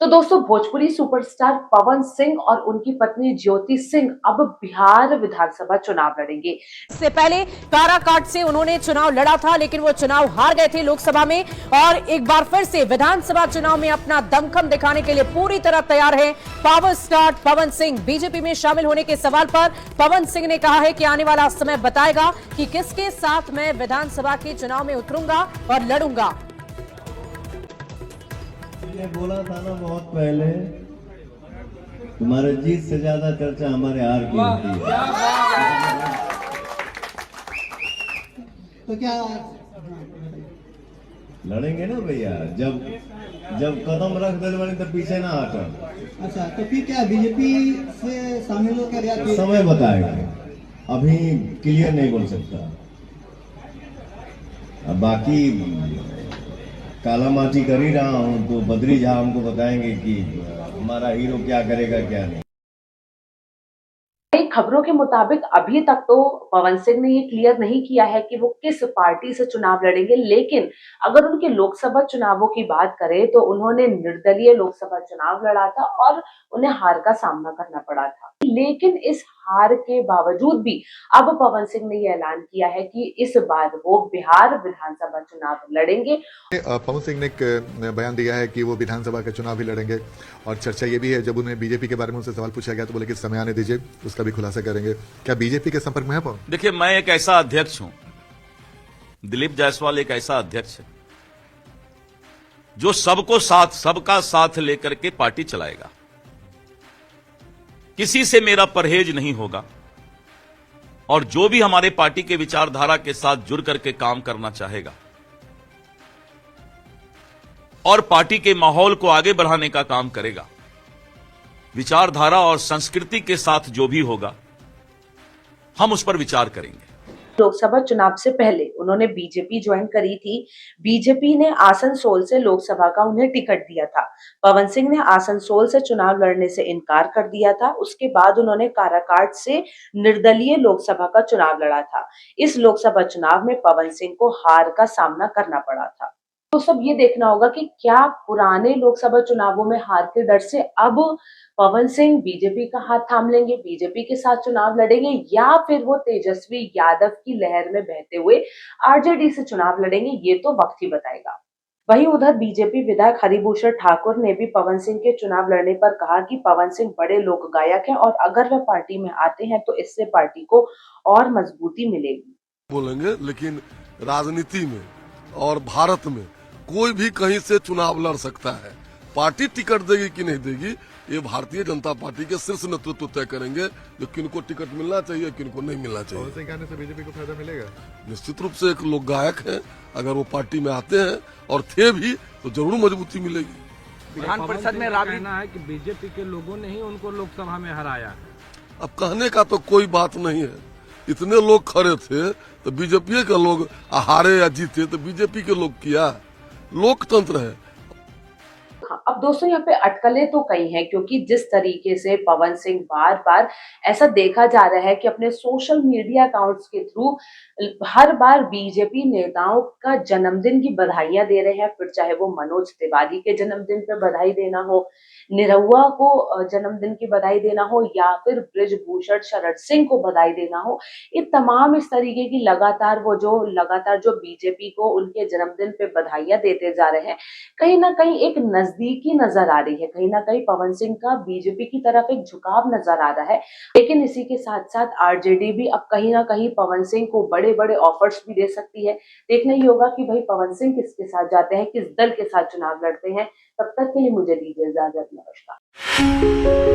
तो दोस्तों भोजपुरी सुपरस्टार पवन सिंह और उनकी पत्नी ज्योति सिंह अब बिहार विधानसभा चुनाव लड़ेंगे। इससे पहले काराकाट से उन्होंने चुनाव लड़ा था, लेकिन वो चुनाव हार गए थे लोकसभा में और एक बार फिर से विधानसभा चुनाव में अपना दमखम दिखाने के लिए पूरी तरह तैयार है power star Pawan Singh. BJP में शामिल होने के सवाल पर पवन सिंह ने कहा है कि आने वाला समय बताएगा कि किसके साथ मैं विधानसभा के चुनाव में उतरूंगा और लड़ूंगा। मैंने बोला था ना बहुत पहले, तुम्हारे जीत से ज्यादा चर्चा हमारे हार की होती है। तो क्या लड़ेंगे ना भैया, जब कदम रख दे बने तो पीछे ना हटो। अच्छा, तो फिर क्या बीजेपी से शामिल होकर या तो समय बताएगा, अभी क्लियर नहीं बोल सकता। अब बाकी काला माटी कर ही रहा हूं, तो बद्री झा हमको बताएंगे कि हमारा हीरो क्या करेगा क्या नहीं। खबरों के मुताबिक अभी तक तो पवन सिंह ने ये क्लियर नहीं किया है कि वो किस पार्टी से चुनाव लड़ेंगे, लेकिन अगर उनके लोकसभा चुनावों की बात करें तो उन्होंने निर्दलीय लोकसभा चुनाव लड़ा था और उन्हें हार का सामना करना पड़ा था। लेकिन इस हार के बावजूद भी अब पवन सिंह ने ये ऐलान किया है कि इस बार वो बिहार विधानसभा चुनाव लड़ेंगे। पवन सिंह ने एक बयान दिया है कि वो विधानसभा के चुनाव भी लड़ेंगे और चर्चा ये भी है, जब उन्हें बीजेपी के बारे में उनसे सवाल पूछा गया तो बोले कि समय आने दीजिए, उसका भी खुलासा करेंगे। क्या बीजेपी के संपर्क में है पवन? देखिए, मैं एक ऐसा अध्यक्ष हूं, दिलीप जायसवाल एक ऐसा अध्यक्ष है जो सबका साथ लेकर के पार्टी चलाएगा। किसी से मेरा परहेज नहीं होगा और जो भी हमारे पार्टी के विचारधारा के साथ जुड़ करके काम करना चाहेगा और पार्टी के माहौल को आगे बढ़ाने का काम करेगा, विचारधारा और संस्कृति के साथ जो भी होगा हम उस पर विचार करेंगे। लोकसभा चुनाव से पहले उन्होंने बीजेपी ज्वाइन करी थी। बीजेपी ने आसनसोल से लोकसभा का उन्हें टिकट दिया था। पवन सिंह ने आसनसोल से चुनाव लड़ने से इनकार कर दिया था। उसके बाद उन्होंने काराकाट से निर्दलीय लोकसभा का चुनाव लड़ा था। इस लोकसभा चुनाव में पवन सिंह को हार का सामना करना पड़ा था। तो सब ये देखना होगा कि क्या पुराने लोकसभा चुनावों में हार के डर से अब पवन सिंह बीजेपी का हाथ थाम लेंगे, बीजेपी के साथ चुनाव लड़ेंगे, या फिर वो तेजस्वी यादव की लहर में बहते हुए आरजेडी से चुनाव लड़ेंगे, ये तो वक्त ही बताएगा। वहीं उधर बीजेपी विधायक हरिभूषण ठाकुर ने भी पवन सिंह के चुनाव लड़ने पर कहा कि पवन सिंह बड़े लोक गायक हैं और अगर वह पार्टी में आते हैं तो इससे पार्टी को और मजबूती मिलेगी। बोलेंगे, लेकिन राजनीति में और भारत में कोई भी कहीं से चुनाव लड़ सकता है। पार्टी टिकट देगी कि नहीं देगी ये भारतीय जनता पार्टी के शीर्ष नेतृत्व तय करेंगे, जो किनको टिकट मिलना चाहिए किनको नहीं मिलना चाहिए। पवन सिंह आने से बीजेपी को फायदा मिलेगा? निश्चित रूप से एक लोक गायक है, अगर वो पार्टी में आते हैं और थे भी तो जरूर मजबूती मिलेगी। विधान परिषद में कहना है कि बीजेपी के लोगों ने ही उनको लोकसभा में हराया। अब कहने का तो कोई बात नहीं है, इतने लोग खड़े थे तो बीजेपी के लोग हारे या जीते तो बीजेपी के लोग किया, लोकतंत्र है। अब दोस्तों यहाँ पे अटकलें तो कई हैं, क्योंकि जिस तरीके से पवन सिंह बार बार ऐसा देखा जा रहा है कि अपने सोशल मीडिया अकाउंट्स के थ्रू हर बार बीजेपी नेताओं का जन्मदिन की बधाइयां दे रहे हैं, फिर चाहे वो मनोज तिवारी के जन्मदिन पे बधाई देना हो, निरहुआ को जन्मदिन की बधाई देना हो, या फिर ब्रिजभूषण शरण सिंह को बधाई देना हो, ये तमाम इस तरीके की लगातार जो बीजेपी को उनके जन्मदिन पे बधाइयां देते जा रहे हैं, कहीं ना कहीं एक नजदीकी नजर आ रही है, कहीं ना कहीं पवन सिंह का बीजेपी की तरफ एक झुकाव नजर आ रहा है। लेकिन इसी के साथ साथ आरजेडी भी अब कहीं ना कहीं पवन सिंह को बड़े बड़े ऑफर्स भी दे सकती है। देखना ही होगा कि भाई पवन सिंह किसके साथ जाते हैं, किस दल के साथ चुनाव लड़ते हैं। तब तक के लिए मुझे दीजिए इजाजत। नमस्कार।